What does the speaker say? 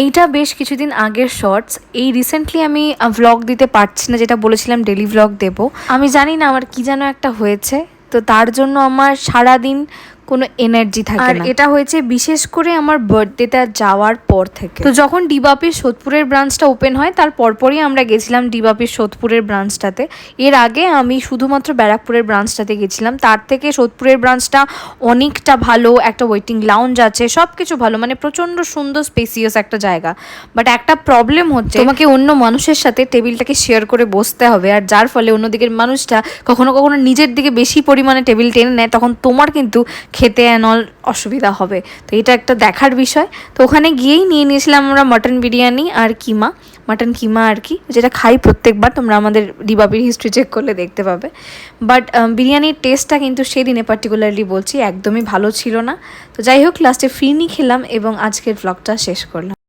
এইটা বেশ কিছুদিন আগের শর্টস। এই রিসেন্টলি আমি ভ্লগ দিতে পারছি না, যেটা বলেছিলাম ডেলি ভ্লগ দেব। আমি জানি না আমার কি যেন একটা হয়েছে, তো তার জন্য আমার সারাদিন কোনো এনার্জি থাকে না। আর এটা হয়েছে বিশেষ করে আমার বার্থডেটা যাওয়ার পর থেকে। তো যখন ডিবাপির সোদপুরের ব্রাঞ্চটা ওপেন হয় তার পরপরই আমরা গেছিলাম ডিবাপির সোদপুরের ব্রাঞ্চটাতে। এর আগে আমি শুধুমাত্র ব্যারাকপুরের ব্রাঞ্চটাতে গেছিলাম। তার থেকে সোদপুরের ব্রাঞ্চটা অনেকটা ভালো, একটা ওয়েটিং লাউঞ্জ আছে, সব কিছু ভালো, মানে প্রচণ্ড সুন্দর স্পেসিয়াস একটা জায়গা। বাট একটা প্রবলেম হচ্ছে, তোমাকে অন্য মানুষের সাথে টেবিলটাকে শেয়ার করে বসতে হবে, আর যার ফলে অন্যদিকের মানুষটা কখনো কখনো নিজের দিকে বেশি পরিমাণে টেবিল টেনে নেয়, তখন তোমার কিন্তু খেতে অ্যানল অসুবিধা হবে। তো এটা একটা দেখার বিষয়। তো ওখানে গিয়েই নিয়ে নিয়েছিলাম আমরা মাটন বিরিয়ানি আর কিমা, মাটন কিমা আর কি, যেটা খাই প্রত্যেকবার, তোমরা আমাদের ডিবাবির হিস্ট্রি চেক করলে দেখতে পাবে। বাট বিরিয়ানির টেস্টটা কিন্তু সেদিনে পার্টিকুলারলি বলছি একদমই ভালো ছিল না। তো যাই হোক, লাস্টে ফিরনি খেলাম এবং আজকের ভ্লগটা শেষ করলাম।